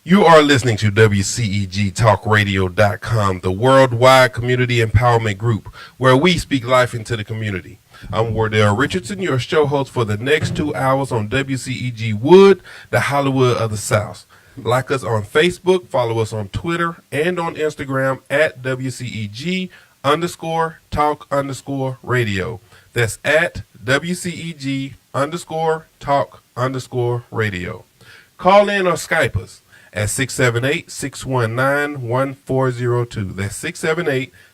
You are listening to WCEGTalkRadio.com, the worldwide community empowerment group where we speak life into the community. I'm Wardell Richardson, your show host for the next 2 hours on Wcegwood, the Hollywood of the South. Like us on Facebook, follow us on Twitter and on Instagram at WCEG_talk_radio. That's at WCEG_talk_radio. Call in or Skype us at 678-619-1402. That's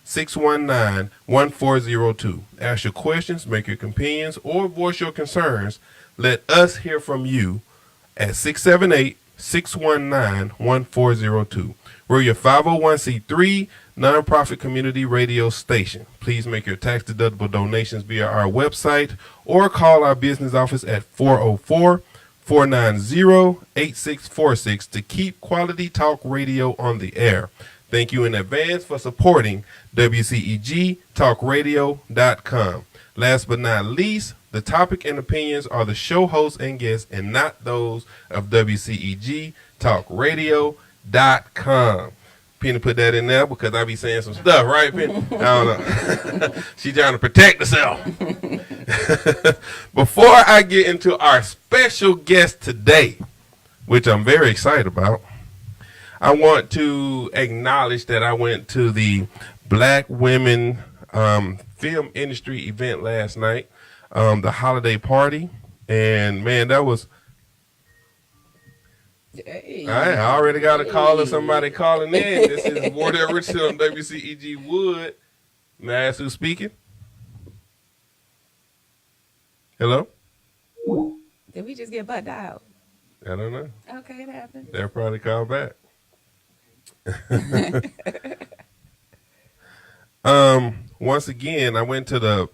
678-619-1402. Ask your questions, make your opinions, or voice your concerns. Let us hear from you at 678-619-1402. We're your 501c3 nonprofit community radio station. Please make your tax-deductible donations via our website or call our business office at 404-490-8646 to keep quality talk radio on the air. Thank you in advance for supporting WCEGTalkRadio.com. Last but not least, the topic and opinions are the show hosts and guests and not those of WCEGTalkRadio.com. Penny put that in there because I be saying some stuff, right, Penny? I don't know. She trying to protect herself. Before I get into our special guest today, which I'm very excited about, I want to acknowledge that I went to the Black Women Film Industry event last night, the holiday party, and man, that was... Hey. I already got a call of somebody calling in. This is Wardell Richardson on Wcegwood. May I ask who's speaking? Hello? Did we just get butt dialed? I don't know. Okay, it happened. They'll probably call back. Once again, I went to the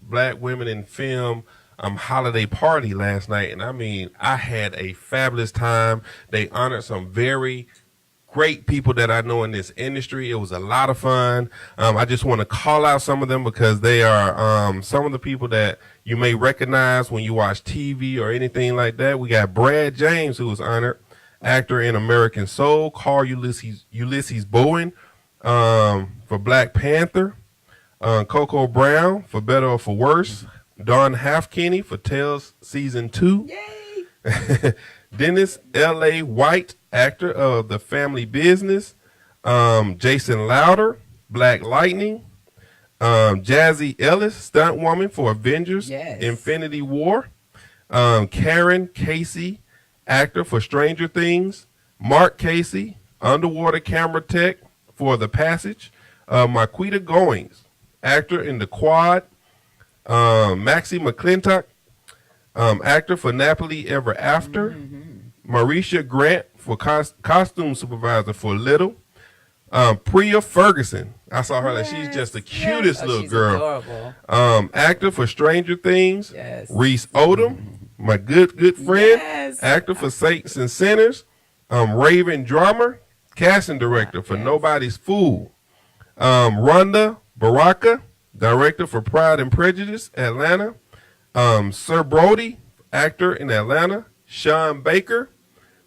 Black Women in Film holiday party last night, and I mean, I had a fabulous time. They honored some very great people that I know in this industry. It was a lot of fun. I just want to call out some of them because they are some of the people that you may recognize when you watch TV or anything like that. We got Brad James, who was honored, actor in American Soul, Carl Ulysses Bowen for Black Panther, Coco Brown for Better or for Worse, Dawn Halfkenny for Tales Season 2. Yay! Dennis L.A. White, actor of The Family Business. Jason Louder, Black Lightning. Jazzy Ellis, stunt woman for Avengers Infinity War. Karen Casey, actor for Stranger Things. Mark Casey, underwater camera tech for The Passage. Marquita Goings, actor in The Quad. Maxie McClintock, actor for Napoli Ever After. Marisha Grant for costume supervisor for Little. Priya Ferguson, I saw her, she's just the cutest little girl. Actor for Stranger Things. Reese Odom, my good friend, actor for Saints and Sinners. Raven Drummer, casting director for Nobody's Fool. Rhonda Baraka, director for Pride and Prejudice, Atlanta. Sir Brody, actor in Atlanta. Sean Baker,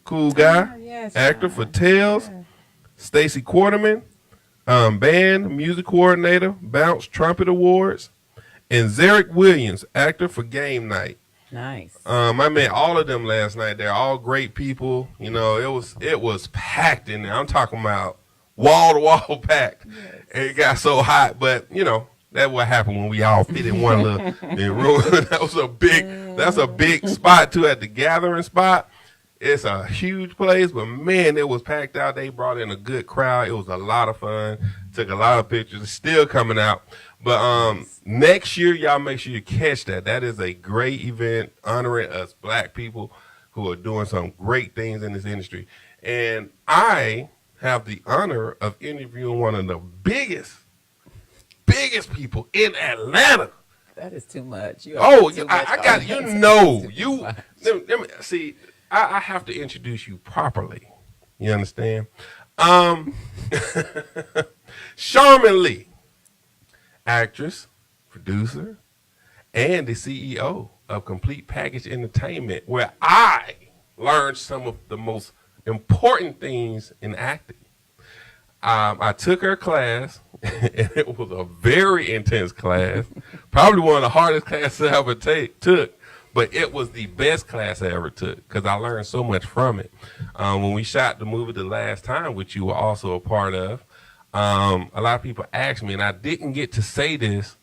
cool guy, actor for Tales. Stacy Quarterman, band music coordinator, Bounce Trumpet Awards. And Zarek Williams, actor for Game Night. Nice. I met all of them last night. They're all great people. You know, it was packed in there. I'm talking about wall to wall packed. It got so hot, but you know, that's what happened when we all fit in one little room. That's a big spot too, at the gathering spot. It's a huge place, but man, it was packed out. They brought in a good crowd. It was a lot of fun. Took a lot of pictures. It's still coming out. But next year, y'all make sure you catch that. That is a great event honoring us Black people who are doing some great things in this industry. And I have the honor of interviewing one of the biggest people in Atlanta. That is too much. I got you know you. Let me see. I have to introduce you properly. You understand? Sharman Lee, actress, producer, and the CEO of Complete Package Entertainment, where I learned some of the most important things in acting. I took her class, and it was a very intense class, probably one of the hardest classes I ever took, but it was the best class I ever took because I learned so much from it. When we shot the movie The Last Time, which you were also a part of, a lot of people asked me, and I didn't get to say this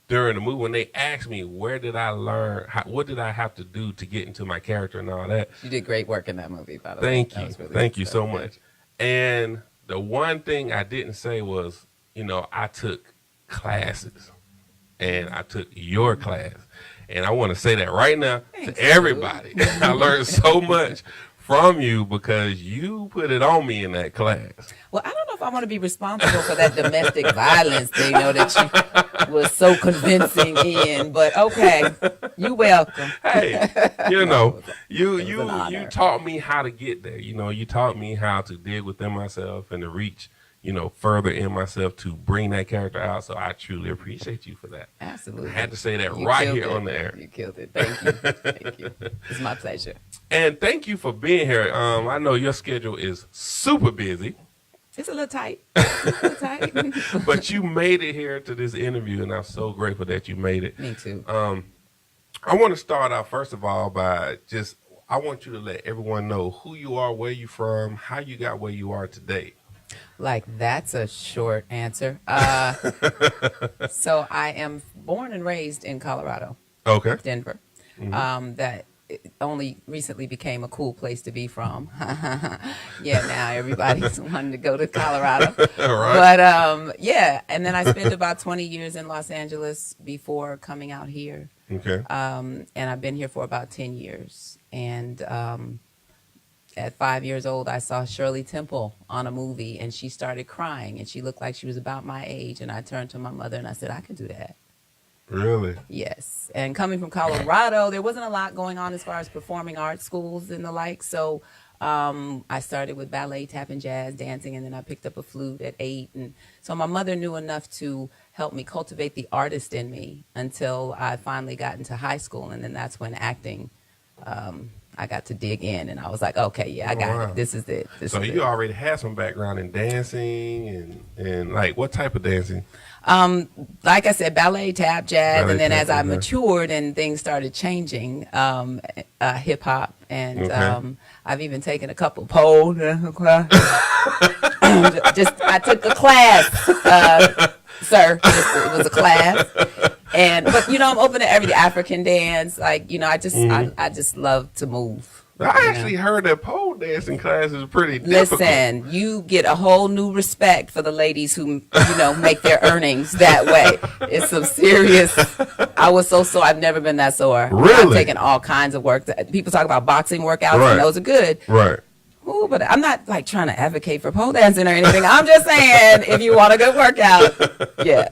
during the movie, when they asked me, where did I learn, what did I have to do to get into my character and all that. You did great work in that movie, by the way. Thank That you. was really Thank good you stuff. so much. And the one thing I didn't say was, I took classes, and I took your class. And I want to say that right now to everybody. I learned so much from you because you put it on me in that class. Well, I don't know if I want to be responsible for that domestic violence thing, that you was so convincing in, but okay, you welcome. Hey, an you honor. taught me how to get there. You taught me how to dig within myself and to reach, further in myself to bring that character out. So I truly appreciate you for that. Absolutely. I had to say that You right killed here it. on the air. You killed it. Thank you. Thank you. It's my pleasure. And thank you for being here. I know your schedule is super busy, It's a little tight. It's a little tight. but you made it here to this interview, and I'm so grateful that you made it. Me too. I want to start out, first of all, by I want you to let everyone know who you are, where you from, how you got where you are today. Like, that's a short answer. So I am born and raised in Colorado, Okay. Denver. That only recently became a cool place to be from. Yeah, now everybody's wanting to go to Colorado. Right. But yeah, and then I spent about 20 years in Los Angeles before coming out here. Okay. And I've been here for about 10 years. And at 5 years old, I saw Shirley Temple on a movie, and she started crying, and she looked like she was about my age. And I turned to my mother and I said, I can do that. Really? Yes. And coming from Colorado, there wasn't a lot going on as far as performing arts schools and the like. So I started with ballet, tap and jazz, dancing, and then I picked up a flute at 8. And so my mother knew enough to help me cultivate the artist in me until I finally got into high school. And then that's when acting, I got to dig in, and I was like, okay, yeah, I got it. This is it. So you already had some background in dancing and like what type of dancing? Like I said, ballet, tap, jazz, Ballet, and then tap, as I okay. matured and things started changing, hip hop, and Okay. I've even taken a couple pole classes. I took a class, sir. It was a class, but I'm open to every African dance. Like I just love to move. I actually heard that pole dancing class is pretty difficult. Listen, you get a whole new respect for the ladies who, make their earnings that way. It's some serious. I was so sore. I've never been that sore. Really? I've taken all kinds of work. People talk about boxing workouts, Right. and those are good. Right. Ooh, but I'm not like trying to advocate for pole dancing or anything. I'm just saying, if you want a good workout, yeah.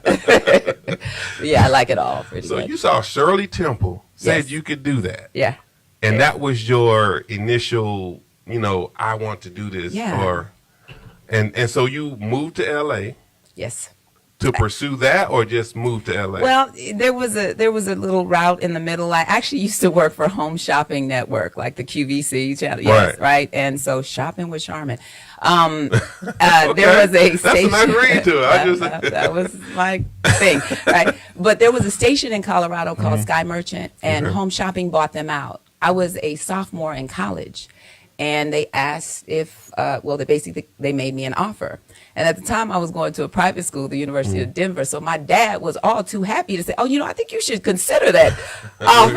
Yeah, I like it all pretty So much. you saw Shirley Temple said Yes. you could do that. Yeah. And that was your initial, I want to do this. Yeah. And so you moved to LA Yes. to pursue that or just move to LA? Well, there was a little route in the middle. I actually used to work for Home Shopping Network, like the QVC channel. Yes, right. And so shopping with Charmin. There was a station. That's what I agreed to. That was my thing, right? But there was a station in Colorado called Sky Merchant, and Home Shopping bought them out. I was a sophomore in college, and they asked if, they made me an offer. And at the time, I was going to a private school, the University of Denver. So my dad was all too happy to say, "Oh, I think you should consider that offer."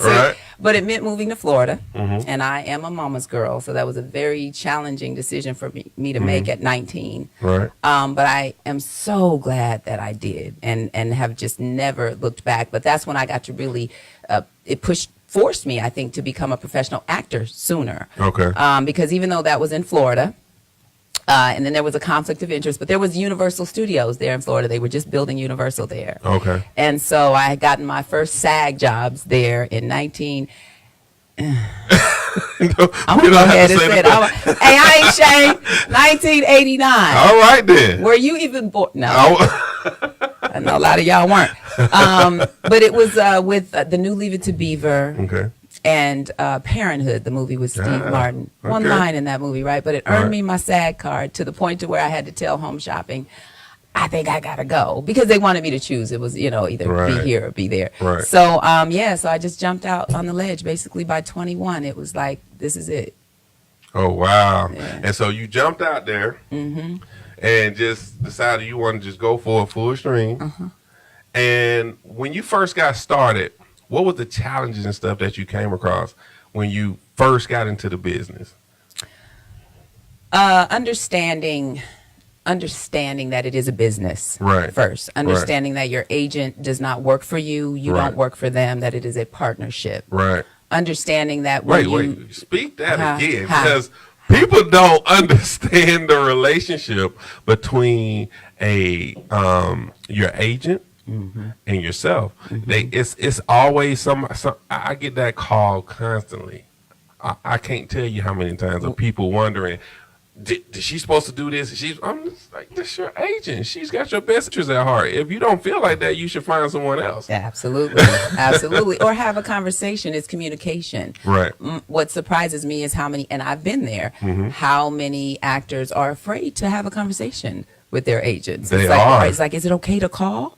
Right. But it meant moving to Florida, and I am a mama's girl, so that was a very challenging decision for me to make at 19. Right. But I am so glad that I did, and have just never looked back. But that's when I got to really, forced me, I think, to become a professional actor sooner. Okay. Because even though that was in Florida, and then there was a conflict of interest, but there was Universal Studios there in Florida. They were just building Universal there. Okay. And so I had gotten my first SAG jobs there in 19. I'm going to go ahead and say it. Hey, I ain't Shane. 1989. All right then. Were you even born? No. I I know a lot of y'all weren't. But it was with the new Leave It to Beaver. Okay. and Parenthood, the movie with Steve Martin. One line in that movie, right? But it earned me my SAG card to the point to where I had to tell Home Shopping, I think I gotta go, because they wanted me to choose. It was, either be here or be there. Right. So so I just jumped out on the ledge basically by 21. It was like, this is it. Oh wow! Yeah. And so you jumped out there and just decided you wanted to just go for a full stream. And when you first got started, what were the challenges and stuff that you came across when you first got into the business? Understanding that it is a business. Right. First, understanding that your agent does not work for you, you don't work for them, that it is a partnership. Right. Understanding that when wait, speak that again, because people don't understand the relationship between your agent and yourself. It's always some. I get that call constantly. I can't tell you how many times of people wondering, Did she supposed to do this? I'm just like, this your agent. She's got your best interests at heart. If you don't feel like that, you should find someone else. Yeah, absolutely. Absolutely. Or have a conversation. It's communication. Right. What surprises me is how many, and I've been there, how many actors are afraid to have a conversation with their agents. They are. It's like, is it okay to call?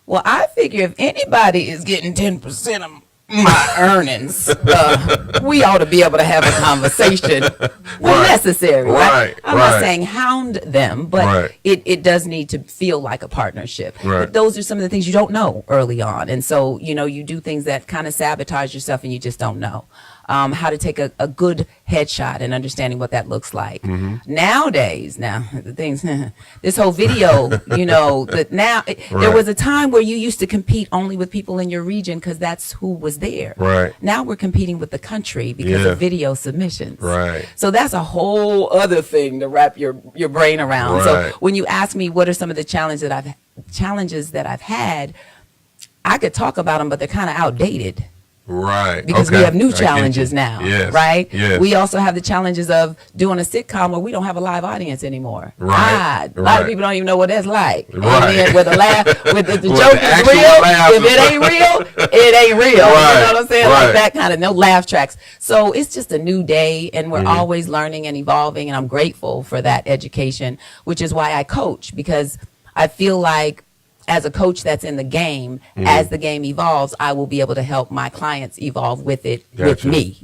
Well, I figure if anybody is getting 10% of my earnings, we ought to be able to have a conversation when necessary, right? I'm not saying hound them, but it does need to feel like a partnership. But those are some of the things you don't know early on, and so you do things that kind of sabotage yourself, and you just don't know how to take a good headshot and understanding what that looks like. Nowadays, the things, this whole video, there was a time where you used to compete only with people in your region because that's who was there. Right. Now we're competing with the country because of video submissions. Right. So that's a whole other thing to wrap your brain around. Right. So when you ask me what are some of the challenges that I've had, I could talk about them, but they're kind of outdated. Right. Because we have new challenges now, right? Yes. We also have the challenges of doing a sitcom where we don't have a live audience anymore. Right. A lot of people don't even know what that's like. Right. And then with the laugh, with the With joke the is actual real, laughs. if it ain't real, it ain't real. Right. You know what I'm saying? Right. Like that kind of, no laugh tracks. So it's just a new day, and we're always learning and evolving, and I'm grateful for that education, which is why I coach, because I feel like as a coach that's in the game, as the game evolves, I will be able to help my clients evolve with it, with me,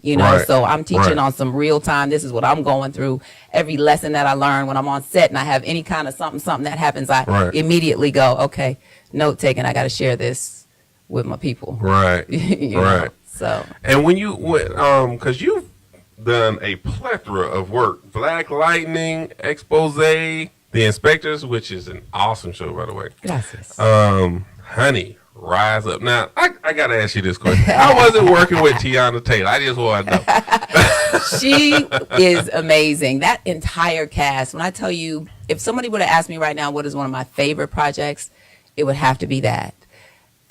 So I'm teaching on some real time. This is what I'm going through. Every lesson that I learn when I'm on set and I have any kind of something that happens, I immediately go, okay, note taken. I got to share this with my people. Right. Know? So. And when you went, because you've done a plethora of work, Black Lightning, Expose, The Inspectors, which is an awesome show, by the way. Gracias. Honey, rise up. Now, I got to ask you this question. How was it working with Tiana Taylor? I just want to know. She is amazing. That entire cast, when I tell you, if somebody would have asked me right now what is one of my favorite projects, it would have to be that.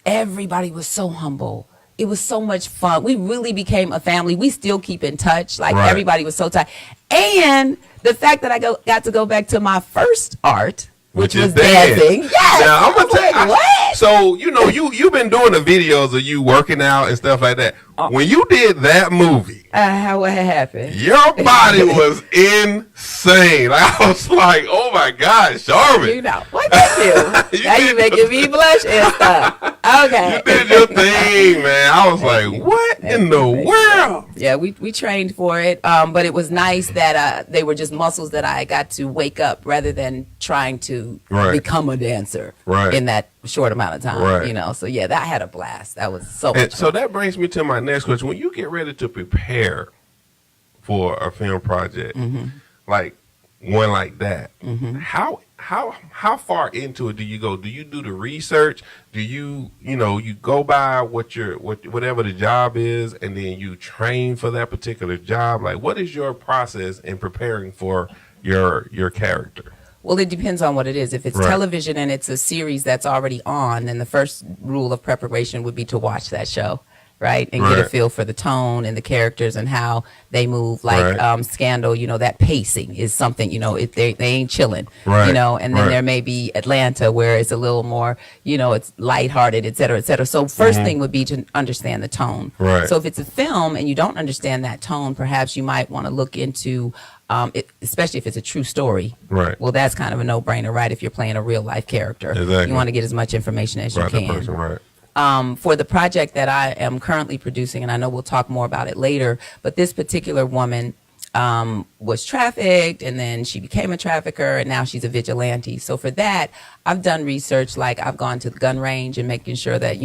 Everybody was so humble. It was so much fun. We really became a family. We still keep in touch. Like everybody was so tight. And the fact that I got to go back to my first art, which was dancing. Yes. Now, I'm gonna tell you, what? So you've been doing the videos of you working out and stuff like that. When you did that movie, what happened? your body was insane. Like, I was like, oh my God, Charmin. What did you? Now you making me blush and stuff. Okay. You did your thing, man. I was like, what in the world? Yeah, we trained for it, but it was nice that they were just muscles that I got to wake up rather than trying to become a dancer in that short amount of time. So yeah, that had a blast. That was so much fun. So that brings me to my next question. When you get ready to prepare for a film project, like one like that, how far into it do you go? Do you do the research? Do you you go by whatever the job is, and then you train for that particular job? Like, what is your process in preparing for your character? Well, it depends on what it is. If it's television and it's a series that's already on, then the first rule of preparation would be to watch that show. right? And get a Right. feel for the tone and the characters and how they move. Like Right. Scandal, that pacing is something, they ain't chilling, Right. and then Right. there may be Atlanta where it's a little more, it's lighthearted, et cetera, et cetera. So first thing would be to understand the tone. Right. So if it's a film and you don't understand that tone, perhaps you might want to look into, especially if it's a true story. Right. Well, that's kind of a no-brainer, right? If you're playing a real life character, Exactly. you want to get as much information as you Right. That can. person. Right. For the project that I am currently producing, and I know we'll talk more about it later, but this particular woman was trafficked, and then she became a trafficker, and now she's a vigilante. So for that, I've done research, like I've gone to the gun range and making sure that,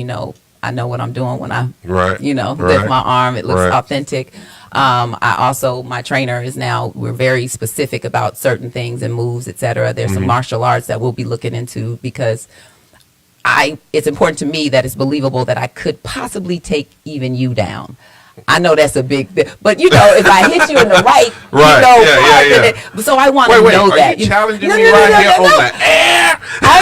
I know what I'm doing when I, Right. lift Right. my arm. It looks Right. authentic. My trainer is now, we're very specific about certain things and moves, et cetera. There's some martial arts that we'll be looking into because it's important to me that it's believable that I could possibly take even you down. I know that's a big thing, but if I hit you in the right, Right. Yeah. So I want to Wait. know Are that. you challenging No, me no, no, right no, here no, on no. the air? I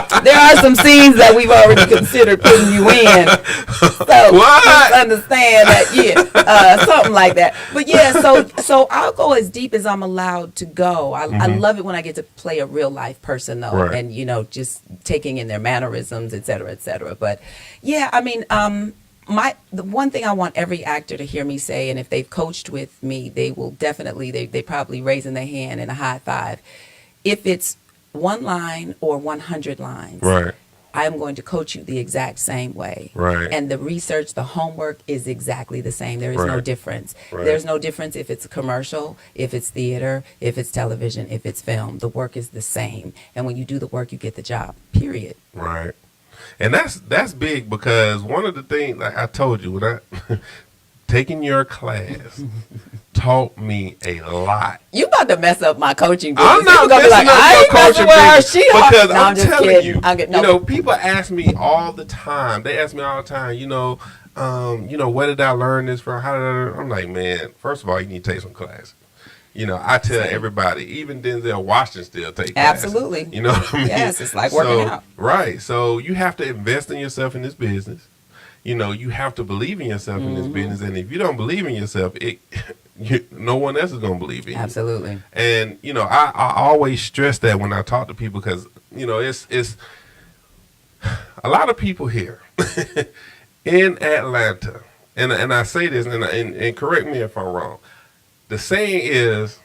mean, there are some scenes that we've already considered putting you in. So What? just understand that, something like that. But yeah, so I'll go as deep as I'm allowed to go. I love it when I get to play a real life person though, Right. and just taking in their mannerisms, et cetera, et cetera. But yeah, I mean, the one thing I want every actor to hear me say, and if they've coached with me, they will definitely, they probably raising their hand in a high five. If it's one line or 100 lines, Right. I am going to coach you the exact same way. Right. And the research, the homework is exactly the same. There is no Right. difference. Right. There's no difference if it's a commercial, if it's theater, if it's television, if it's film. The work is the same. And when you do the work, you get the job, period. Right. And that's big because one of the things, like I told you, when I taking your class taught me a lot. You about to mess up my coaching business. I'm not People gonna be messing like, up I your ain't messing coaching with her. business She hard. because No, I'm just telling kidding. you, people ask me all the time. They ask me all the time, where did I learn this from? How did I'm like, man, first of all, you need to take some classes. I tell everybody, even Denzel Washington still take classes. Absolutely. You know what I mean? Yes, it's like working out. Right. So you have to invest in yourself in this business. You have to believe in yourself in this business. And if you don't believe in yourself, no one else is going to believe in you. Absolutely. And, I always stress that when I talk to people because, it's a lot of people here in Atlanta. And I say this, and correct me if I'm wrong. The saying is,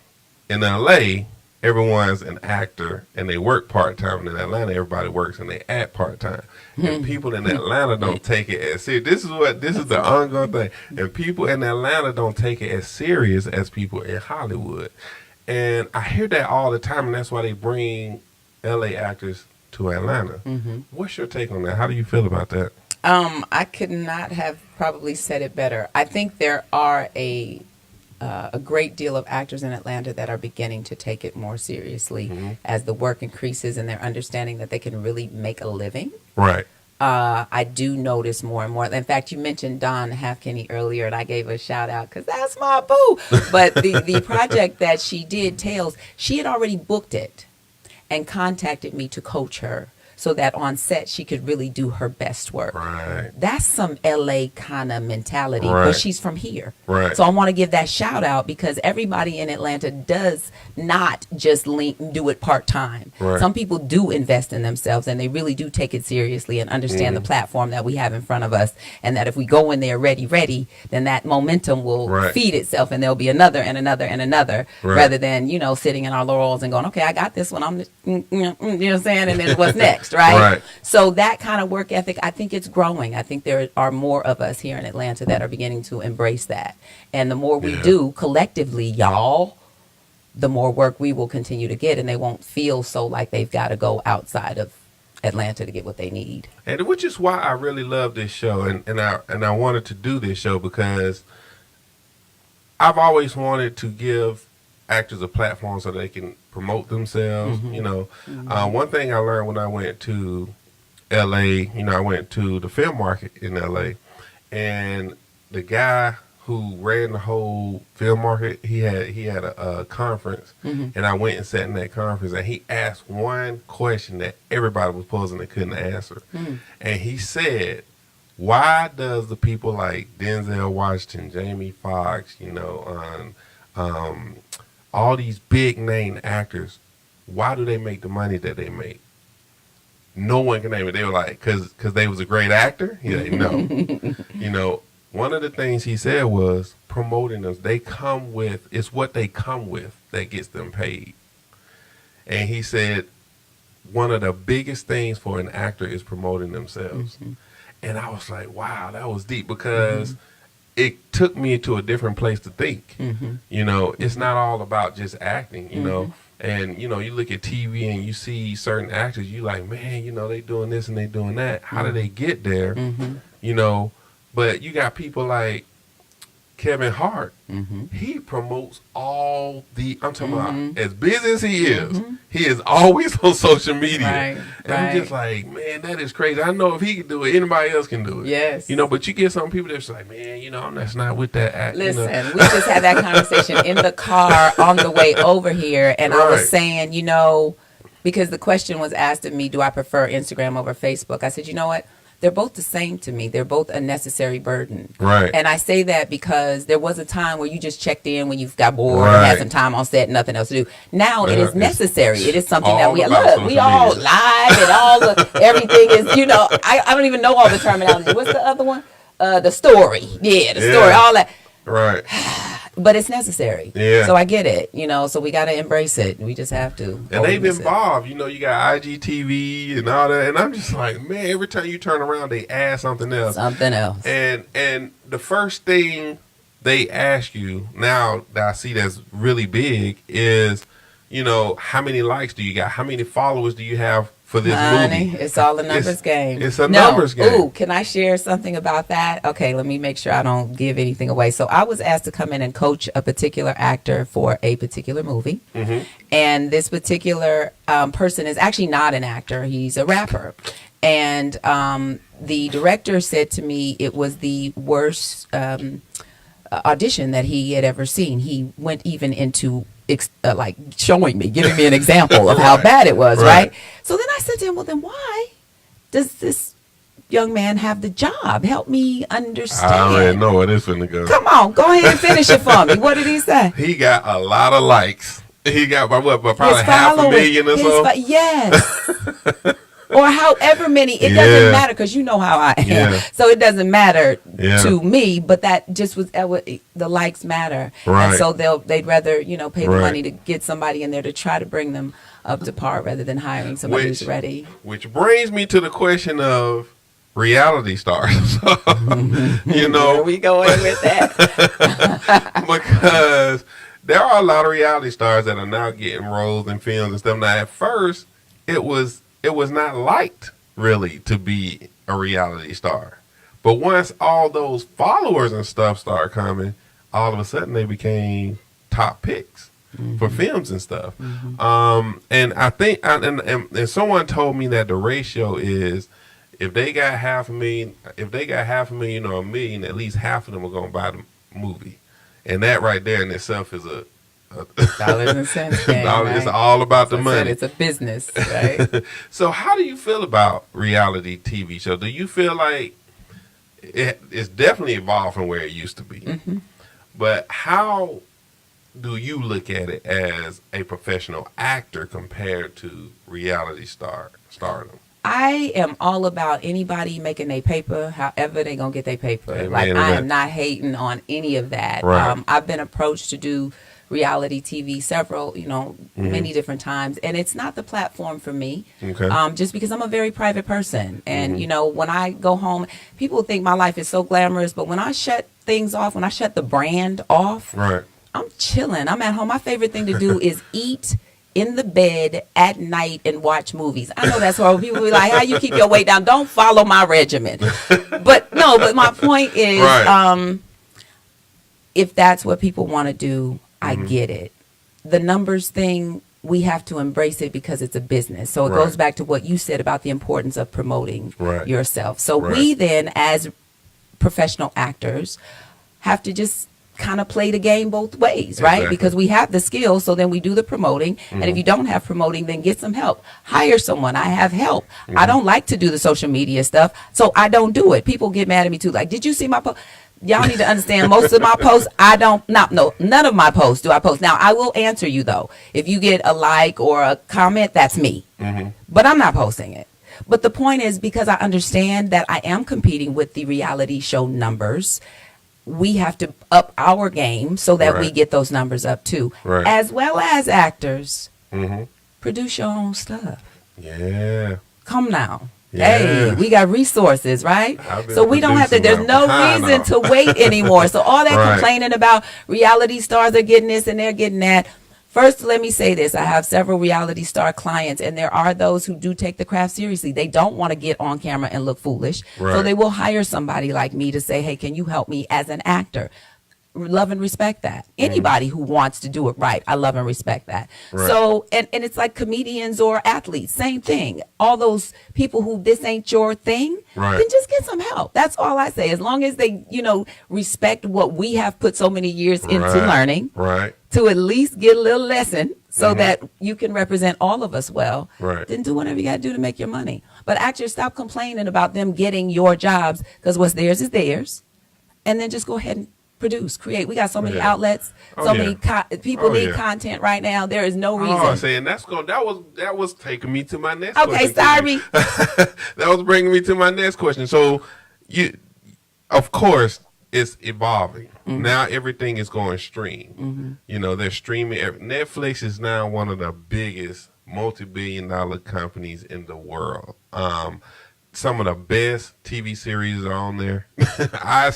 in LA, everyone's an actor and they work part-time. And in Atlanta, everybody works and they act part-time. And people in Atlanta don't take it as serious. This is the ongoing thing. And people in Atlanta don't take it as serious as people in Hollywood. And I hear that all the time, and that's why they bring LA actors to Atlanta. What's your take on that? How do you feel about that? I could not have probably said it better. I think there are a great deal of actors in Atlanta that are beginning to take it more seriously as the work increases and they're understanding that they can really make a living. Right. I do notice more and more. In fact, you mentioned Dawn Halfkenny earlier, and I gave her a shout out because that's my boo. But the project that she did, Tales, she had already booked it and contacted me to coach her so that on set she could really do her best work. Right. That's some LA kind of mentality, Right. but she's from here. Right. So I want to give that shout out because everybody in Atlanta does not just do it part-time. Right. Some people do invest in themselves and they really do take it seriously and understand the platform that we have in front of us, and that if we go in there ready, then that momentum will Right. feed itself and there'll be another and another and another, Right. rather than, sitting in our laurels and going, okay, I got this one. You know what I'm saying? And then what's next, right? Right. So that kind of work ethic, I think it's growing. I think there are more of us here in Atlanta that are beginning to embrace that. And the more we do collectively, y'all, the more work we will continue to get, and they won't feel so like they've got to go outside of Atlanta to get what they need. And which is why I really love this show, and I wanted to do this show because I've always wanted to give actors a platform so they can promote themselves. One thing I learned when I went to LA, I went to the film market in LA, and the guy who ran the whole film market, he had a conference, and I went and sat in that conference, and he asked one question that everybody was posing and couldn't answer. And he said, why does the people like Denzel Washington, Jamie Foxx, all these big name actors, why do they make the money that they make? No one can name it. They were like, because they was a great actor? He's like, no. One of the things he said was promoting us. It's what they come with that gets them paid. And he said one of the biggest things for an actor is promoting themselves. Mm-hmm. And I was like, wow, that was deep, because it took me to a different place to think. Mm-hmm. It's not all about just acting, you know. And, you look at TV and you see certain actors, you like, man, they doing this and they doing that. How do they get there? Mm-hmm. But you got people like Kevin Hart. Mm-hmm. He promotes I'm talking about, as busy as he is always on social media. Right, and I'm just like, man, that is crazy. I know if he can do it, anybody else can do it. Yes. But you get some people that's like, man, I'm just not with that act. Listen, we just had that conversation in the car on the way over here, and I was saying, because the question was asked of me, do I prefer Instagram over Facebook? I said, you know what? They're both the same to me. They're both a necessary burden. Right. And I say that because there was a time where you just checked in when you got bored and had some time on set, nothing else to do. Now it is necessary. It is something that we all live and everything is, I don't even know all the terminology. What's the other one? The story. Yeah, the story, all that. Right. But it's necessary. Yeah. So I get it, so we got to embrace it. We just have to. And they've involved, you got IGTV and all that. And I'm just like, man, every time you turn around, they add something else. And the first thing they ask you now that I see that's really big is, how many likes do you got? How many followers do you have for this movie? It's all a numbers game. It's a numbers game. Ooh, can I share something about that? Okay, let me make sure I don't give anything away. So I was asked to come in and coach a particular actor for a particular movie. Mm-hmm. And this particular person is actually not an actor. He's a rapper. And the director said to me it was the worst audition that he had ever seen. He went even into like showing me, giving me an example of how bad it was, right? So then I said to him, well, then why does this young man have the job? Help me understand. I already know where this finna go. Come on, go ahead and finish it for me. What did he say? He got a lot of likes. He got probably 500,000 or so. Yes. Or however many, it doesn't matter, because you know how I am. Yeah. So it doesn't matter to me, but that just was the likes matter. Right. And so they'd rather, pay the money to get somebody in there to try to bring them up to par rather than hiring somebody who's ready. Which brings me to the question of reality stars. Where we going with that? Because there are a lot of reality stars that are now getting roles in films and stuff. Now, at first, it was not liked really to be a reality star. But once all those followers and stuff started coming, all of a sudden they became top picks for films and stuff. Mm-hmm. And I think, and someone told me that the ratio is, if they got $500,000 or $1 million, at least half of them are going to buy the movie. And that right there in itself is a dollars and cents game, right? It's all about the money. It's a business, right? So how do you feel about reality TV shows? Do you feel like it's definitely evolved from where it used to be? Mm-hmm. But how do you look at it as a professional actor compared to reality stardom? I am all about anybody making their paper, however they're going to get their paper. Amen, I am not hating on any of that. Right. I've been approached to do reality TV several, many different times. And it's not the platform for me, just because I'm a very private person. And, when I go home, people think my life is so glamorous. But when I shut things off, when I shut the brand off, I'm chilling. I'm at home. My favorite thing to do is eat in the bed at night and watch movies. I know that's why people be like, how you keep your weight down? Don't follow my regimen. But my point is, if that's what people want to do, I get it. The numbers thing, we have to embrace it because it's a business. So it goes back to what you said about the importance of promoting yourself. So we then, as professional actors, have to just kind of play the game both ways, right? Exactly. Because we have the skills, so then we do the promoting. And if you don't have promoting, then get some help. Hire someone. I have help. I don't like to do the social media stuff, so I don't do it. People get mad at me too. Like, did you see my post? Y'all need to understand, most of my posts, none of my posts do I post. Now, I will answer you, though. If you get a like or a comment, that's me. But I'm not posting it. But the point is, because I understand that I am competing with the reality show numbers, we have to up our game so that we Right. get those numbers up too. Right. As well as actors, Mm-hmm. produce your own stuff. Yeah. Come now. Yeah. Hey, we got resources, right? I've been So we don't have to, producing there's no my behind reason off. to wait anymore. So all that Right. complaining about reality stars are getting this and they're getting that. First, let me say this. I have several reality star clients, and there are those who do take the craft seriously. They don't want to get on camera and look foolish. So Right. they will hire somebody like me to say, hey, can you help me as an actor? Love and respect that. Anybody who wants to do it right, I love and respect that. Right. So, and it's like comedians or athletes, same thing. All those people who this ain't your thing, Right. then just get some help. That's all I say. As long as they, respect what we have put so many years into Right. learning, Right. to at least get a little lesson so that you can represent all of us well, Right. then do whatever you got to do to make your money. But actors, stop complaining about them getting your jobs, because what's theirs is theirs. And then just go ahead and produce, create. We got so many Yeah. outlets, Oh, so yeah. many people Oh, need yeah. content right now. There is no reason. Oh, saying that was taking me to my next Okay, question. sorry. That was bringing me to my next question. So, of course, it's evolving. Now everything is going stream. They're streaming. Netflix is now one of the biggest multi-billion-dollar companies in the world. Some of the best TV series are on there. I'm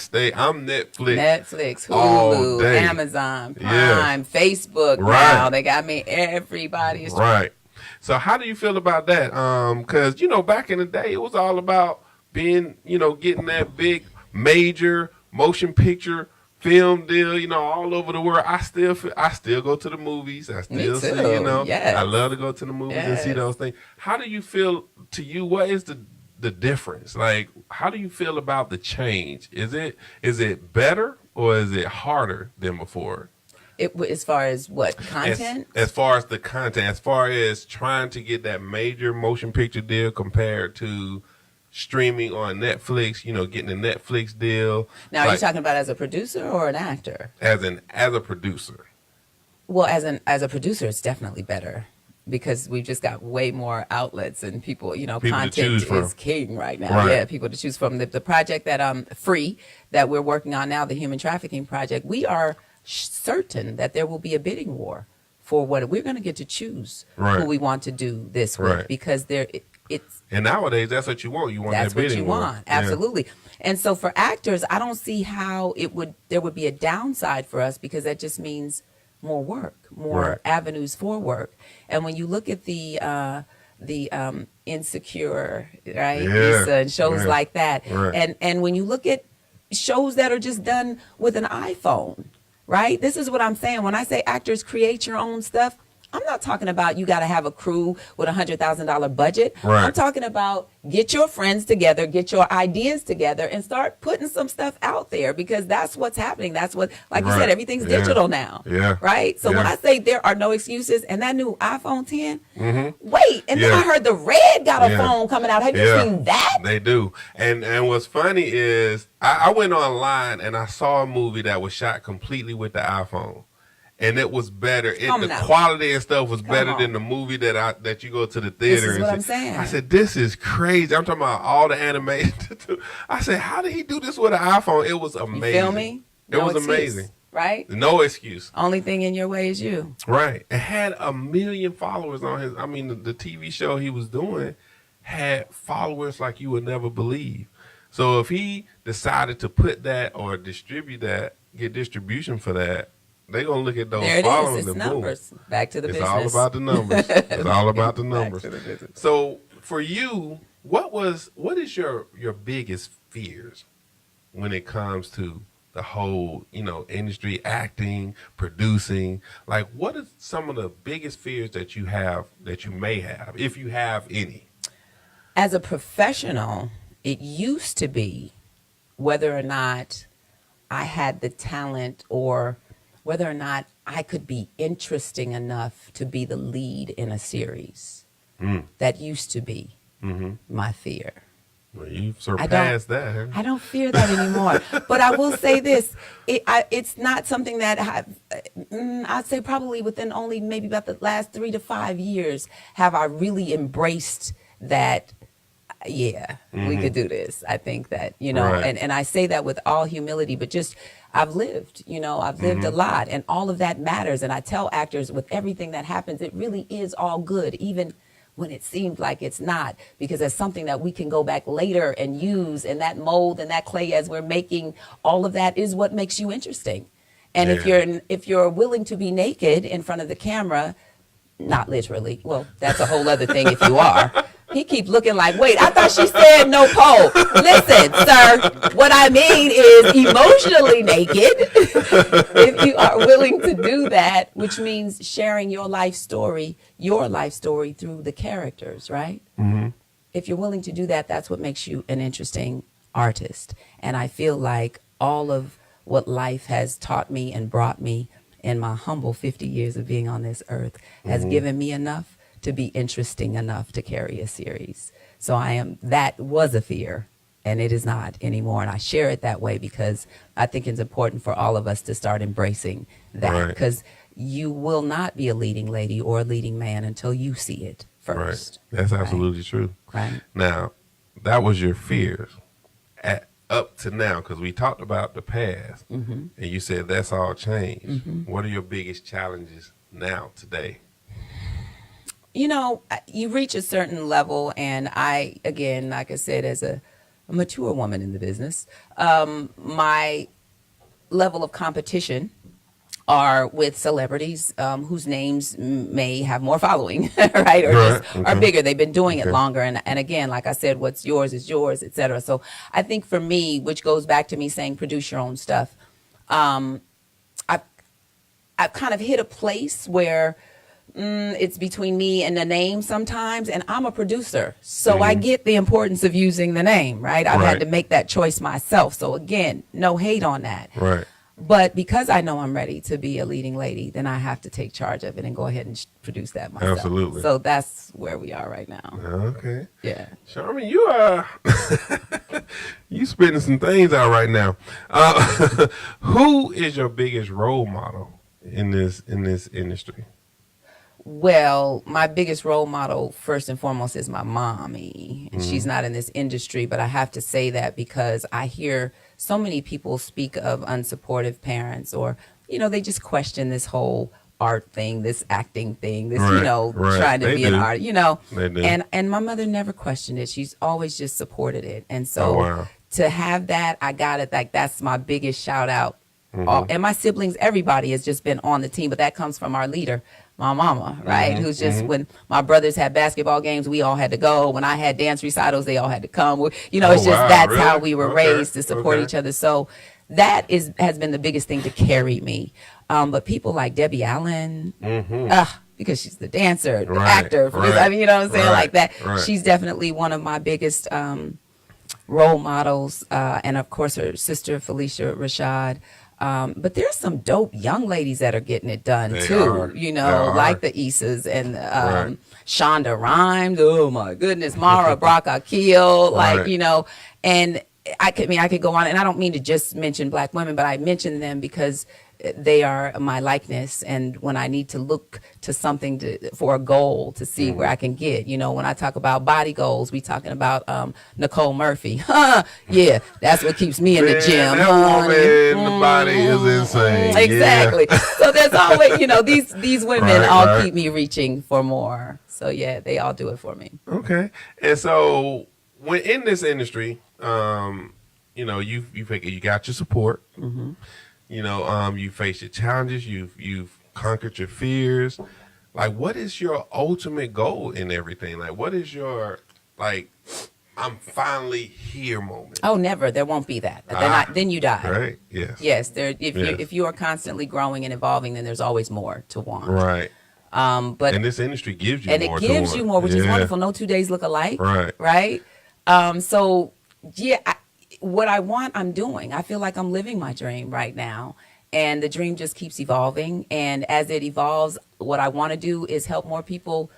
Netflix. all Hulu, day. Amazon, Yeah. Prime, Facebook Right. now. They got me. Everybody is Right. So how do you feel about that? Because back in the day, it was all about being, getting that big major motion picture film deal, all over the world. I still go to the movies. I Me still too. see, Yes. I love to go to the movies and see Yes. those things. How do you feel, to you, what is the difference? Like, how do you feel about the change? Is it better or is it harder than before? As far as what content? As far as the content, as far as trying to get that major motion picture deal compared to streaming on Netflix, getting a Netflix deal. Now, are you talking about as a producer or an actor? as a producer? Well, as a producer, it's definitely better because we've just got way more outlets and people, to content choose from. is king right now. Right. Yeah, people to choose from. The project that Free that we're working on now, the human trafficking project, we are certain that there will be a bidding war for what we're going to get to choose Right. who we want to do this with Right. because it's And nowadays, that's what you want. You want that's that what bidding you war. want. Yeah. Absolutely. And so for actors, I don't see how there would be a downside for us because that just means more work, more Right. avenues for work. And when you look at the Insecure, right? Yeah. Issa and shows Yeah. like that. Right. And when you look at shows that are just done with an iPhone, right? This is what I'm saying. When I say actors create your own stuff, I'm not talking about you got to have a crew with $100,000 budget. Right. I'm talking about get your friends together, get your ideas together, and start putting some stuff out there because that's what's happening. That's what, like you Right. said, everything's Yeah. digital now. Yeah. Right? So when Yeah. I say there are no excuses and that new iPhone 10, Mm-hmm. wait, and then Yeah. I heard the Red got a Yeah. phone coming out. Have you Yeah. seen that? They do. And what's funny is I went online and I saw a movie that was shot completely with the iPhone. And it was better. Come The now. quality and stuff was better on. than the movie that you go to the theater. This is and what see. I'm saying. I said, this is crazy. I'm talking about all the animation. I said, how did he do this with an iPhone? It was You amazing. feel me? It No was excuse, amazing. Right? No excuse. Only thing in your way is you. Right. It had 1 million followers on his. I mean, the TV show he was doing had followers like you would never believe. So if he decided to put that or distribute that, get distribution for that, they're going to look at those There it followers is. It's and boom. numbers. Back to the It's business. all about the numbers. It's all about the Back numbers. to the business. So for you, what is your biggest fears when it comes to the whole, industry, acting, producing? Like, what are some of the biggest fears that you may have, if you have any? As a professional, it used to be whether or not I had the talent or whether or not I could be interesting enough to be the lead in a series. That used to be my fear. Well, you've surpassed that. Huh? I don't fear that anymore. But I will say this: it's not something that I'd say probably within only maybe about the last 3 to 5 years have I really embraced that. Yeah, we could do this. I think that, Right. and I say that with all humility, but just I've lived, I've lived a lot, and all of that matters. And I tell actors with everything that happens, it really is all good, even when it seems like it's not, because it's something that we can go back later and use, and that mold and that clay as we're making, all of that is what makes you interesting. And if you're willing to be naked in front of the camera, not literally, well, that's a whole other thing if you are. He keeps looking like, wait, I thought she said no pole. Listen, sir, what I mean is emotionally naked. If you are willing to do that, which means sharing your life story through the characters, right? If you're willing to do that, that's what makes you an interesting artist. And I feel like all of what life has taught me and brought me in my humble 50 years of being on this earth has given me enough to be interesting enough to carry a series. So that was a fear, and it is not anymore. And I share it that way because I think it's important for all of us to start embracing that, because you will not be a leading lady or a leading man until you see it first. Right. That's absolutely true. Right. Now, that was your fears up to now, because we talked about the past, and you said that's all changed. What are your biggest challenges now, today? You reach a certain level, and I, again, like I said, as a mature woman in the business, my level of competition are with celebrities whose names may have more following, right? Or just are bigger. They've been doing it longer. And again, like I said, what's yours is yours, et cetera. So I think for me, which goes back to me saying produce your own stuff, I've kind of hit a place where it's between me and the name sometimes, and I'm a producer, so I get the importance of using the name, right? I've had to make that choice myself. So again, no hate on that. Right. But because I know I'm ready to be a leading lady, then I have to take charge of it and go ahead and produce that myself. Absolutely. So that's where we are right now. Okay. Yeah. Charmin, you are you spitting some things out right now. Who is your biggest role model in this industry? Well, my biggest role model, first and foremost, is my mommy. And she's not in this industry, but I have to say that because I hear so many people speak of unsupportive parents, or, they just question this whole art thing, this acting thing, this, trying to be an artist, They do. And my mother never questioned it. She's always just supported it. And so to have that, I got it. Like, that's my biggest shout out. And my siblings, everybody has just been on the team, but that comes from our leader, my mama, right? Who's just, when my brothers had basketball games, we all had to go. When I had dance recitals, they all had to come. It's just that's how we were raised to support each other. So that has been the biggest thing to carry me. But people like Debbie Allen, because she's the dancer, the actor, you know what I'm saying, like that. She's definitely one of my biggest role models, and of course her sister Felicia Rashad. But there's some dope young ladies that are getting it done too, like the Isas and Shonda Rhimes. Oh my goodness, Mara Brock Akil, and I could go on, and I don't mean to just mention black women, but I mention them because they are my likeness, and when I need to look to something for a goal to see where I can get, when I talk about body goals, we talking about Nicole Murphy. Yeah, that's what keeps me in the gym. That woman, the body is insane. Exactly. So there's always, these women all keep me reaching for more. So yeah, they all do it for me. Okay. And so when in this industry, you got your support. You face your challenges. You've conquered your fears. Like, what is your ultimate goal in everything? Like, what is your I'm finally here moment? Oh, never. There won't be that. Then you die. Right. Yes. Yes. If you are constantly growing and evolving, then there's always more to want. Right. But and this industry gives you and more. It gives you more, which is wonderful. No 2 days look alike. Right. Right. So yeah. what I want, I'm doing. I feel like I'm living my dream right now. And the dream just keeps evolving. And as it evolves, what I want to do is help more people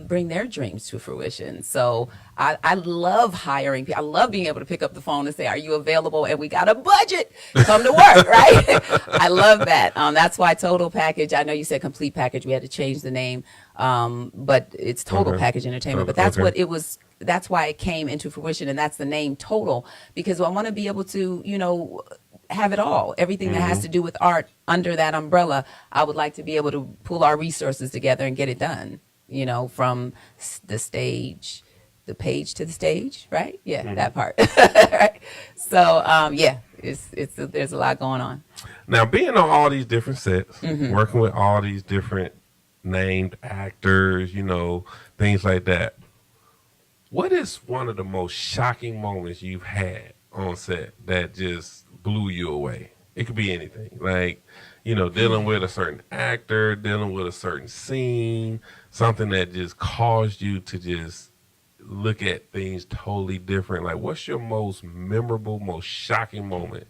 bring their dreams to fruition. So I love hiring people. I love being able to pick up the phone and say, are you available? And we got a budget. Come to work, right? I love that. That's why Total Package, I know you said Complete Package. We had to change the name, but it's Total Package Entertainment. But that's what it was. That's why it came into fruition. And that's the name Total, because I want to be able to, have it all. Everything that has to do with art under that umbrella, I would like to be able to pull our resources together and get it done. From the stage, the page to the stage, right? Yeah, that part. Right? So, there's a lot going on. Now, being on all these different sets, working with all these different named actors, things like that. What is one of the most shocking moments you've had on set that just blew you away? It could be anything, like, dealing with a certain actor, dealing with a certain scene, something that just caused you to just look at things totally different. Like, what's your most memorable, most shocking moment?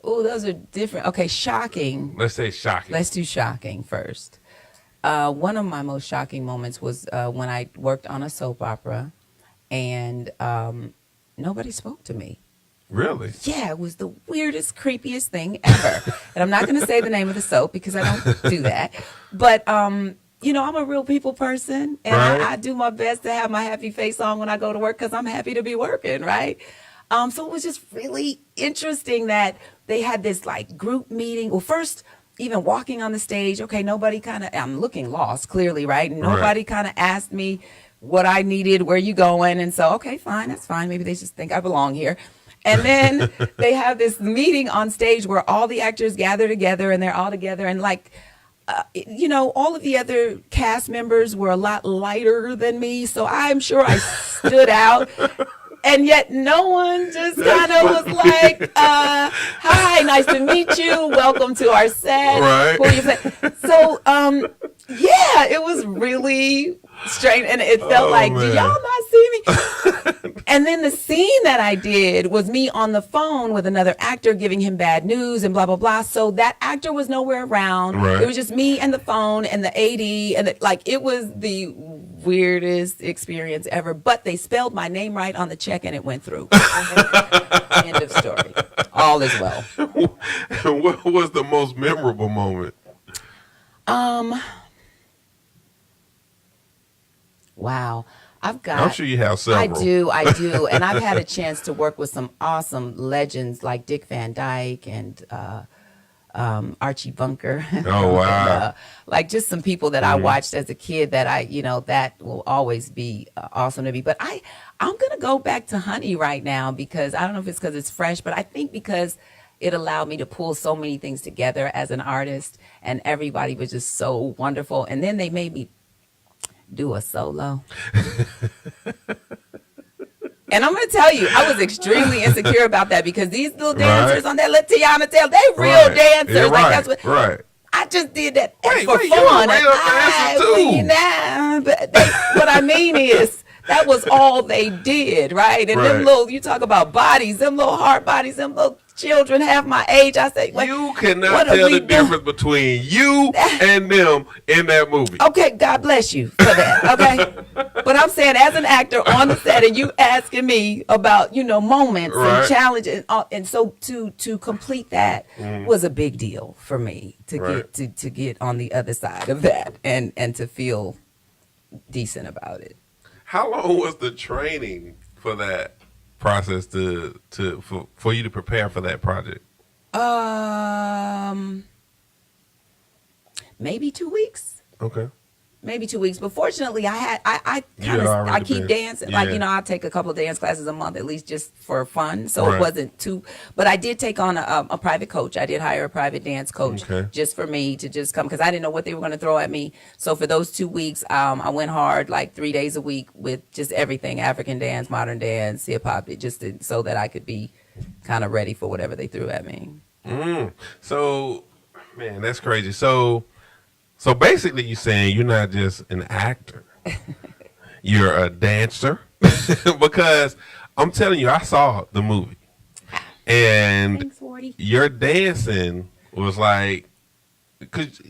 Oh, those are different. Okay, shocking. Let's say shocking. Let's do shocking first. One of my most shocking moments was when I worked on a soap opera, and nobody spoke to me. Really? Yeah, it was the weirdest, creepiest thing ever. And I'm not going to say the name of the soap because I don't do that. But, I'm a real people person, and right. I do my best to have my happy face on when I go to work because I'm happy to be working, right? So it was just really interesting that they had this like group meeting. Well, first, even walking on the stage, okay, nobody I'm looking lost, clearly, right? And nobody kind of asked me what I needed, where you going? And so, okay, fine, that's fine. Maybe they just think I belong here. And then they have this meeting on stage where all the actors gather together and they're all together. And all of the other cast members were a lot lighter than me. So I'm sure I stood out. And yet no one just kind of was like, hi, nice to meet you. Welcome to our set. Right. So, it was really strange. And it felt like, man. do y'all not see me? And then the scene that I did was me on the phone with another actor giving him bad news and blah, blah, blah. So that actor was nowhere around. Right. It was just me and the phone and the AD. And it was the weirdest experience ever. But they spelled my name right on the check and it went through. End of story. All is well. What was the most memorable moment? Wow. I'm sure you have several. I do. And I've had a chance to work with some awesome legends like Dick Van Dyke and Archie Bunker. Oh, wow. And, just some people that I watched as a kid that that will always be awesome to me. But I'm going to go back to Honey right now because I don't know if it's because it's fresh, but I think because it allowed me to pull so many things together as an artist and everybody was just so wonderful. And then they made me do a solo. And I'm going to tell you, I was extremely insecure about that because these little dancers on that Let Tiana Tell, they real dancers. Yeah, like that's what. Right. I just did that for wait, fun. You a real dancer too. What I mean is that was all they did, right? And them little, you talk about bodies, them little heart bodies, them little children half my age. I say, you cannot tell the difference between you and them in that movie. Okay, God bless you for that. Okay, but I'm saying as an actor on the set, and you asking me about moments and challenges, and so to complete that was a big deal for me to get on the other side of that and to feel decent about it. How long was the training for that process for you to prepare for that project? Maybe 2 weeks. Okay. Maybe 2 weeks, but fortunately, I keep dancing. I take a couple of dance classes a month at least, just for fun. So it wasn't too. But I did take on a private coach. I did hire a private dance coach just for me to just come because I didn't know what they were going to throw at me. So for those 2 weeks, I went hard like 3 days a week with just everything: African dance, modern dance, hip hop, so that I could be kind of ready for whatever they threw at me. So, man, that's crazy. So basically you're saying you're not just an actor. You're a dancer. Because I'm telling you, I saw the movie, and Thanks, Wardy. your dancing was like, because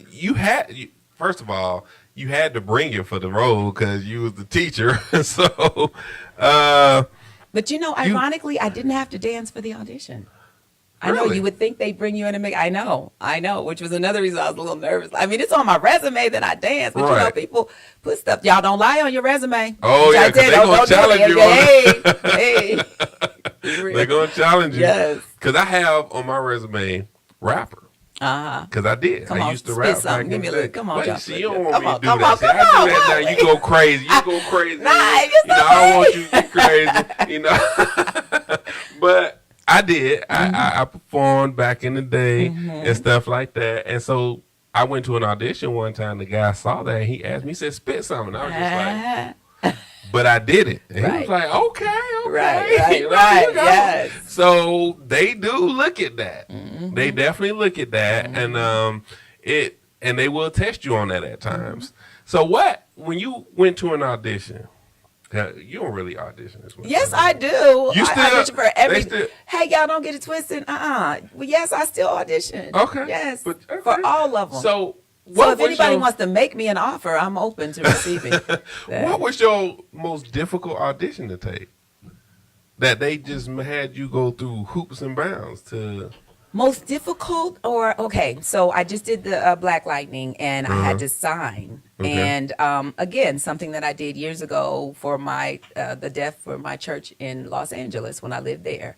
first of all, you had to bring it for the role because you was the teacher. So, But ironically, I didn't have to dance for the audition. I know Really? you would think they'd bring you in and make. I know, which was another reason I was a little nervous. I mean, it's on my resume that I dance, but Right. people put stuff. Y'all don't lie on your resume. Oh, Which yeah, I 'cause said, they gonna challenge you on Hey. they're gonna challenge you. Yes. Because I have on my resume rapper. Because I did. Come I on, used to spit rap something. back Give in me a the little. day. Come on, Wait, y'all. see, you don't want Come me to on, do come that. on, See, come I do on, that come now. on. You go crazy. You go crazy. Nah, it's I don't want you to be crazy. But I did. I performed back in the day and stuff like that. And so I went to an audition one time. The guy saw that and he asked me, he said, spit something. I was just like, but I did it. And he was Right. like, okay. Right, You right, know. yes. So they do look at that. They definitely look at that. And they will test you on that at times. So when you went to an audition, you don't really audition as well. Yes, I do. You I still- audition for every. they still- Hey, y'all, don't get it twisted. Well, yes, I still audition. Okay. Yes, But, okay. for all of them. So So what if was anybody your, wants to make me an offer, I'm open to receiving. that. what was your most difficult audition to take? That they just had you go through hoops and bounds to. Most difficult okay, so I just did the Black Lightning and I had to sign. Okay. And again, something that I did years ago for my the deaf for my church in Los Angeles when I lived there.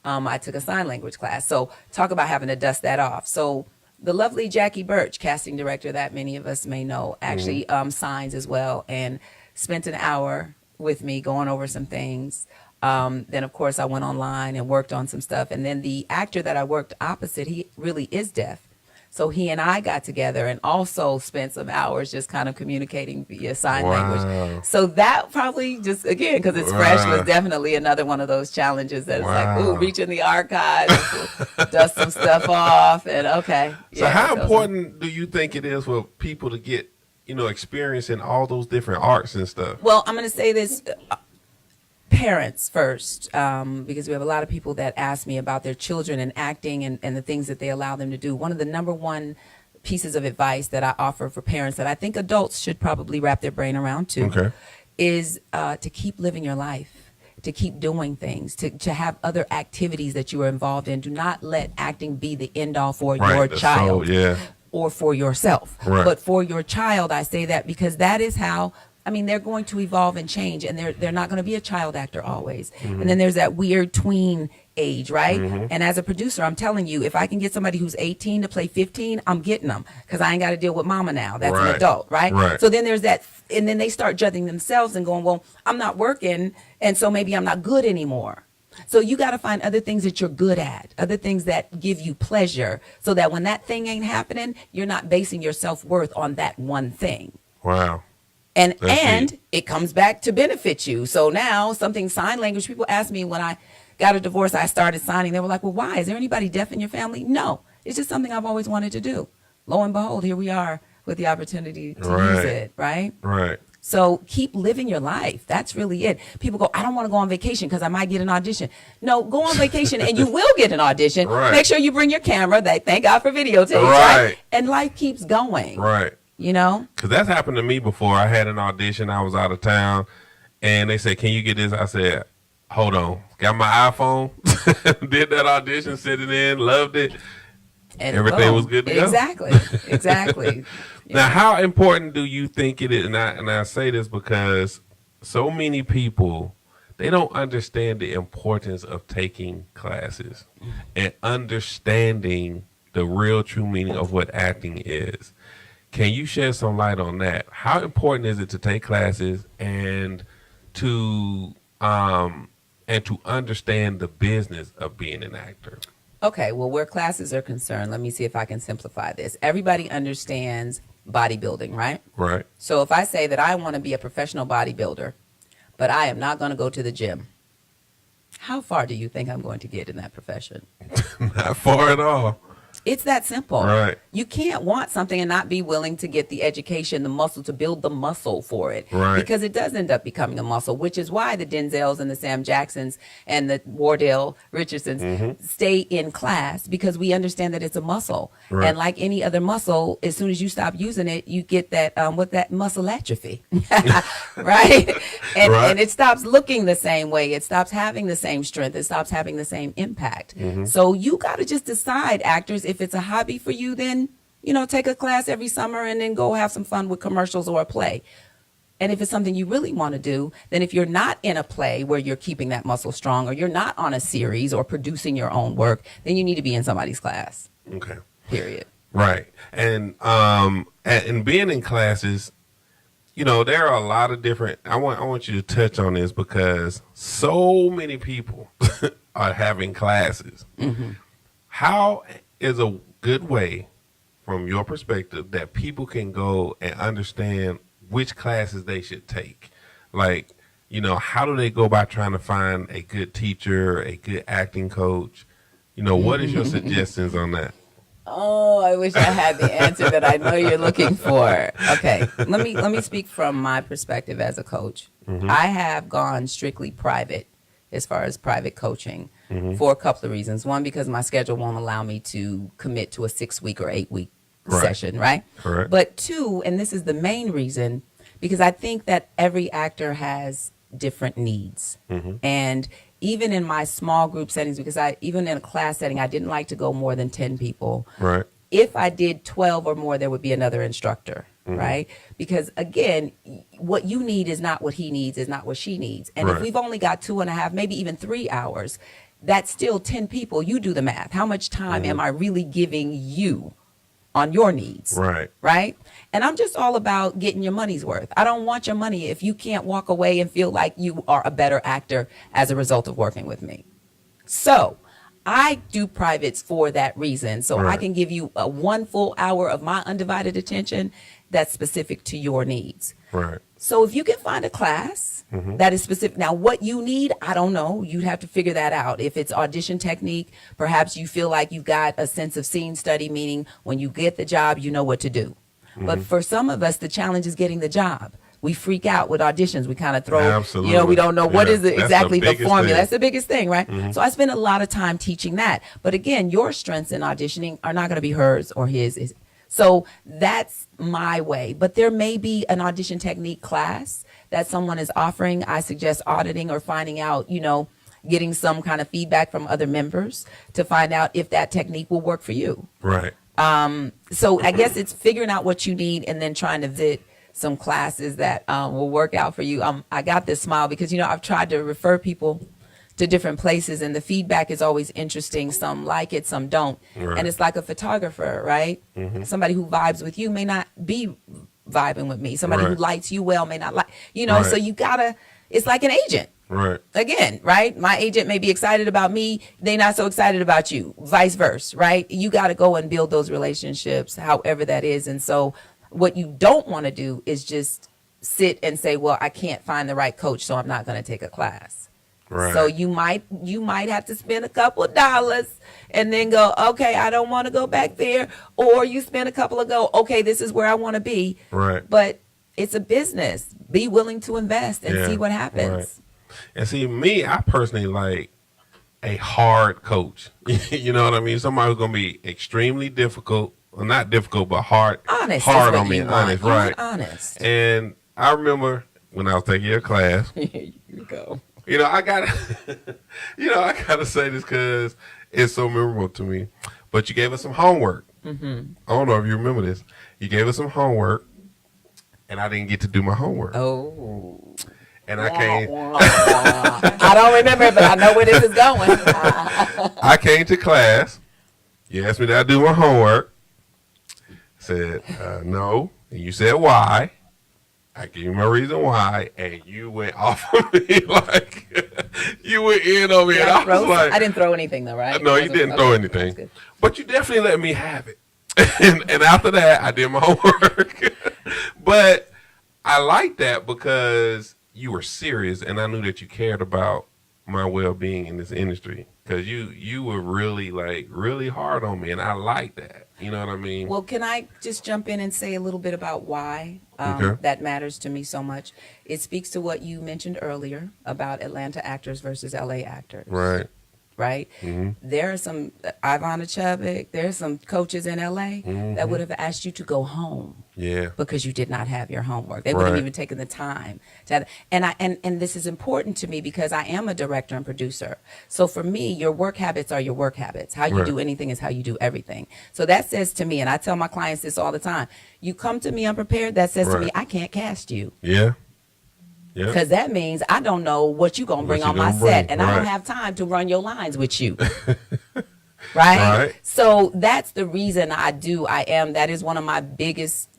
I took a sign language class. So talk about having to dust that off. So the lovely Jackie Birch, casting director that many of us may know, actually signs as well and spent an hour with me going over some things. Then, of course, I went online and worked on some stuff. And then the actor that I worked opposite, he really is deaf. So he and I got together and also spent some hours just kind of communicating via sign language. So that probably just, again, because it's fresh, was definitely another one of those challenges that it's like, ooh, reach in the archives, dust some stuff off. And okay. So how important do you think it is for people to get, experience in all those different arts and stuff? Well, I'm going to say this. Parents first, because we have a lot of people that ask me about their children and acting and the things that they allow them to do. One of the number one pieces of advice that I offer for parents that I think adults should probably wrap their brain around too is to keep living your life, to keep doing things, to have other activities that you are involved in. Do not let acting be the end all for your child or for yourself. But for your child, I say that because that is how. I mean, they're going to evolve and change, and they're not going to be a child actor always. And then there's that weird tween age, right? And as a producer, I'm telling you, if I can get somebody who's 18 to play 15, I'm getting them because I ain't got to deal with mama now. That's an adult, right? So then there's that, and then they start judging themselves and going, well, I'm not working, and so maybe I'm not good anymore. So you got to find other things that you're good at, other things that give you pleasure, so that when that thing ain't happening, you're not basing your self-worth on that one thing. Wow. And it comes back to benefit you. So now something sign language, people ask me when I got a divorce, I started signing. They were like, well, why? Is there anybody deaf in your family? No, it's just something I've always wanted to do. Lo and behold, here we are with the opportunity to use it, right? Right. So keep living your life. That's really it. People go, I don't want to go on vacation because I might get an audition. No, go on vacation and you will get an audition. Make sure you bring your camera. Thank God for videotapes, right? And life keeps going. Right. Because that's happened to me before. I had an audition. I was out of town. And they said, can you get this? I said, hold on. Got my iPhone. Did that audition, sent it in, loved it. And everything was good to go. Exactly. Now, how important do you think it is? And I say this because so many people, they don't understand the importance of taking classes and understanding the real true meaning of what acting is. Can you shed some light on that? How important is it to take classes and to understand the business of being an actor? Okay, well, where classes are concerned, let me see if I can simplify this. Everybody understands bodybuilding, right? Right. So if I say that I want to be a professional bodybuilder, but I am not going to go to the gym, how far do you think I'm going to get in that profession? Not far at all. It's that simple. Right. You can't want something and not be willing to get the education, the muscle, to build the muscle for it. Right. Because it does end up becoming a muscle, which is why the Denzels and the Sam Jacksons and the Wardell Richardsons stay in class, because we understand that it's a muscle. Right. And like any other muscle, as soon as you stop using it, you get that that muscle atrophy. Right? And it stops looking the same way. It stops having the same strength. It stops having the same impact. So you got to just decide, actors, if it's a hobby for you, then, take a class every summer and then go have some fun with commercials or a play. And if it's something you really want to do, then if you're not in a play where you're keeping that muscle strong, or you're not on a series or producing your own work, then you need to be in somebody's class. Okay. Period. Right. And being in classes, there are a lot of different, I want you to touch on this, because so many people are having classes. How is a good way, from your perspective, that people can go and understand which classes they should take? Like, how do they go about trying to find a good teacher, a good acting coach? What is your suggestions on that? Oh, I wish I had the answer that I know you're looking for. Okay, let me speak from my perspective as a coach. I have gone strictly private as far as private coaching for a couple of reasons. One, because my schedule won't allow me to commit to a 6-week or 8-week session, right? Correct. But two, and this is the main reason, because I think that every actor has different needs. And even in my small group settings, because even in a class setting, I didn't like to go more than 10 people. Right. If I did 12 or more, there would be another instructor, right? Because again, what you need is not what he needs, is not what she needs. And if we've only got 2.5, maybe even 3 hours, that's still 10 people. You do the math. How much time am I really giving you on your needs? Right. Right? And I'm just all about getting your money's worth. I don't want your money if you can't walk away and feel like you are a better actor as a result of working with me. So I do privates for that reason. So I can give you a 1 full hour of my undivided attention that's specific to your needs. Right. So if you can find a class that is specific. Now, what you need, I don't know. You'd have to figure that out. If it's audition technique, perhaps you feel like you've got a sense of scene study, meaning when you get the job, you know what to do. But for some of us, the challenge is getting the job. We freak out with auditions. We kind of throw, we don't know what is exactly the formula. That's the biggest thing, right? So I spend a lot of time teaching that. But again, your strengths in auditioning are not going to be hers or his. So that's my way. But there may be an audition technique class that someone is offering. I suggest auditing or finding out, getting some kind of feedback from other members to find out if that technique will work for you. Right. So I guess it's figuring out what you need and then trying to vet some classes that will work out for you. I got this smile because, I've tried to refer people to different places, and the feedback is always interesting. Some like it, some don't. Right. And it's like a photographer, right? Somebody who vibes with you may not be vibing with me. Somebody who likes you well may not like, so you gotta, it's like an agent. Right. Again, right? My agent may be excited about me. They're not so excited about you. Vice versa, right? You got to go and build those relationships, however that is. And so what you don't want to do is just sit and say, well, I can't find the right coach, so I'm not going to take a class. Right. So you might have to spend a couple of dollars and then go, okay, I don't want to go back there. Or you spend a couple of okay, this is where I want to be. Right. But it's a business. Be willing to invest and see what happens. Right. And see, me, I personally like a hard coach. You know what I mean? Somebody who's going to be extremely difficult. Well, not difficult, but hard. Honest. Hard on me. Honest, right. Honest. And I remember when I was taking your class. Here you go. I got to say this because it's so memorable to me. But you gave us some homework. I don't know if you remember this. You gave us some homework, and I didn't get to do my homework. Oh. And I came. I don't remember it, but I know where this is going. I came to class. You asked me did I do my homework. I said no. And you said why. I gave you my reason why, and you went off of me like you went in on me. And I was like, I didn't throw anything though, right? No, you didn't throw anything. But you definitely let me have it. and after that, I did my homework. But I like that because you were serious, and I knew that you cared about my well-being in this industry, because you were really really hard on me, and I like that. You know what I mean? Well, can I just jump in and say a little bit about why Okay. that matters to me so much? It speaks to what you mentioned earlier about Atlanta actors versus LA actors. Right. Right? There are some, Ivana Chubbuck, there are some coaches in LA that would have asked you to go home Yeah. because you did not have your homework. They wouldn't Right. even taken the time to have, and this is important to me because I am a director and producer. So for me, your work habits are your work habits. How you Right. do anything is how you do everything. So that says to me, and I tell my clients this all the time, you come to me unprepared, that says to me, Right. I can't cast you. Yeah. Yeah. Because that means I don't know what you're going to What bring you on my gonna set, bring, and I don't right. have time to run your lines with you. Right? Right. So that's the reason that is one of my biggest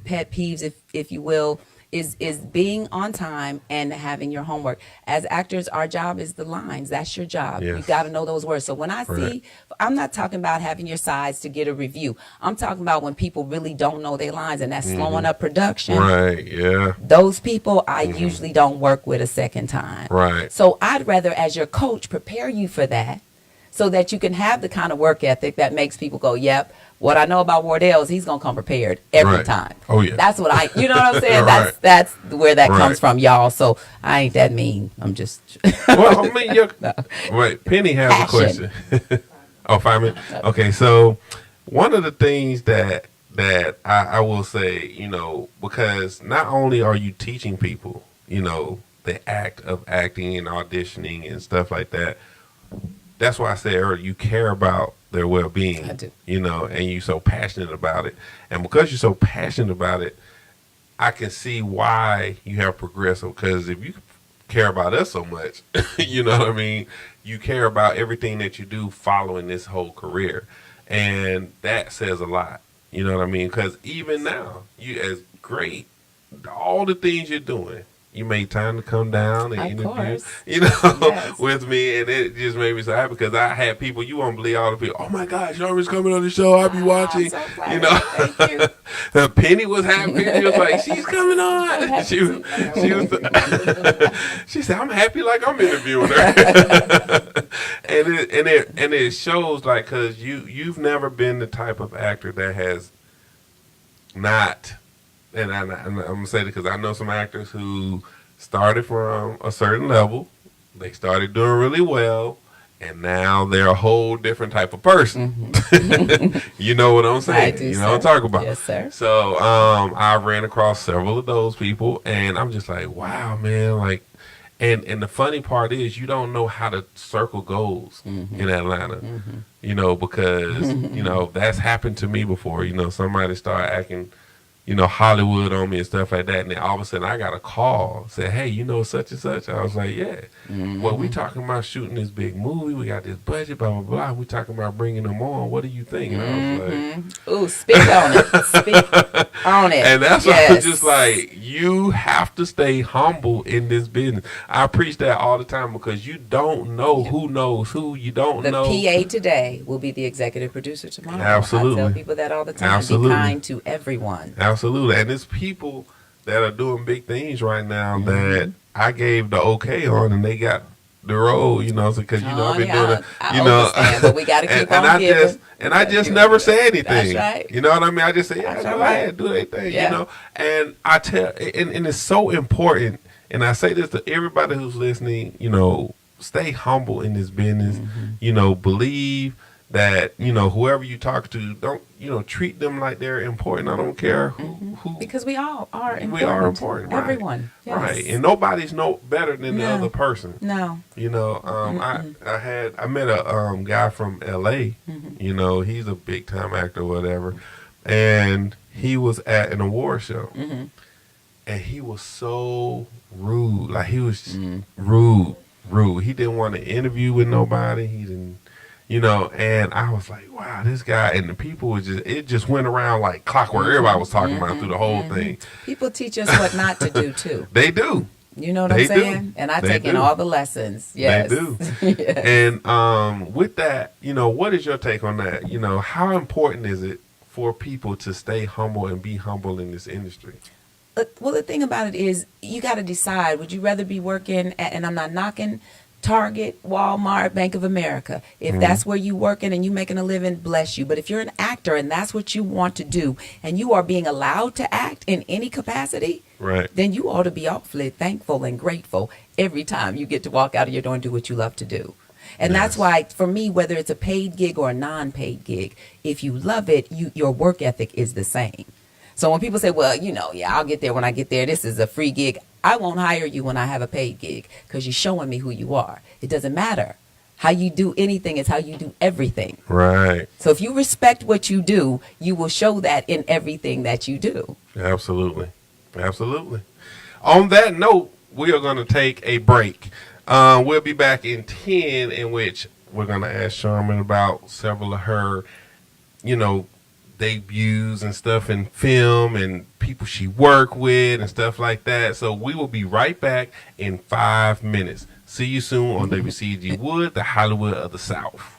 pet peeves, if you will, is being on time and having your homework. As actors, our job is the lines. That's your job. Yes. You got to know those words. So when I see, Right. I'm not talking about having your sides to get a review. I'm talking about when people really don't know their lines, and that's slowing up production. Right. Yeah. Those people I usually don't work with a second time. Right. So I'd rather, as your coach, prepare you for that so that you can have the kind of work ethic that makes people go, yep, what I know about Wardell is he's going to come prepared every Right. time. Oh, yeah. That's what you know what I'm saying? Right. That's where that Right. comes from, y'all. So I ain't that mean. I'm just. Well, I mean, wait, Penny has a question. Oh, 5 minutes. Okay, so one of the things that I will say, because not only are you teaching people, the act of acting and auditioning and stuff like that. That's why I said earlier, you care about their well-being. I do. And you're so passionate about it. And because you're so passionate about it, I can see why you have progressed. Because if you care about us so much, you know what I mean? You care about everything that you do following this whole career. And that says a lot. You know what I mean? Because even now, you as great, all the things you're doing, you made time to come down and Of interview, course. Yes. With me, and it just made me so happy because I had people, you won't believe all the people, oh my gosh, Sharma's coming on the show, I'll be watching, so flattered. Thank you. Penny was happy, she was like, she's coming on, she said, I'm happy like I'm interviewing her, and it shows like, because you've never been the type of actor that has not. And I'm going to say that because I know some actors who started from a certain level. They started doing really well. And now they're a whole different type of person. You know what I'm saying? I do, you know sir. what I'm talking about? Yes, sir. So I ran across several of those people. And I'm just like, wow, man. Like, and the funny part is you don't know how to circle goals in Atlanta. Because, that's happened to me before. Somebody started acting Hollywood on me and stuff like that. And then all of a sudden I got a call, said, hey, such and such. I was like, yeah. Well, we talking about shooting this big movie. We got this budget, blah, blah, blah. We talking about bringing them on. What do you think? And I was like, Ooh, speak on it. Speak on it. and that's why I was just like, you have to stay humble in this business. I preach that all the time because you don't know who knows who. You don't The know. PA today will be the executive producer tomorrow. Absolutely. I tell people that all the time. Absolutely. Be kind to everyone. Absolutely. And there's people that are doing big things right now that I gave the okay on, and they got the role, because I've been doing it, I understand, but we got to keep on giving. I just never say anything. That's right. You know what I mean? I just say, yeah, That's go right. ahead, do their thing, Yeah. And I tell, and it's so important, and I say this to everybody who's listening, stay humble in this business, believe that, whoever you talk to, don't, treat them like they're important. I don't care who. Because we all are important. We are important, right. Everyone. Yes. Right. And nobody's no better than the No. other person. No. I met a guy from LA, he's a big time actor or whatever. And he was at an award show. And he was so rude. Like he was just rude. He didn't want to interview with nobody. He didn't, and I was like, wow, this guy, and the people was it just went around like clockwork. Everybody was talking about through the whole thing. People teach us what not to do, too. They do. You know what They I'm saying? do. And I They take in do. all the lessons. Yes. They do. Yes. And with that, what is your take on that? How important is it for people to stay humble and be humble in this industry? Well, the thing about it is you got to decide, would you rather be working at, and I'm not knocking Target, Walmart, Bank of America. If that's where you working and you making a living, bless you. But if you're an actor and that's what you want to do and you are being allowed to act in any capacity, Right. then you ought to be awfully thankful and grateful every time you get to walk out of your door and do what you love to do. And that's why, for me, whether it's a paid gig or a non-paid gig, if you love it, your work ethic is the same. So when people say, well, yeah, I'll get there when I get there. This is a free gig. I won't hire you when I have a paid gig because you're showing me who you are. It doesn't matter. How you do anything is how you do everything. Right. So if you respect what you do, you will show that in everything that you do. Absolutely. Absolutely. On that note, we are going to take a break. We'll be back in 10, in which we're going to ask Charmin about several of her, debuts and stuff in film and people she worked with and stuff like that. So we will be right back in 5 minutes. See you soon on WCG Wood, the Hollywood of the South.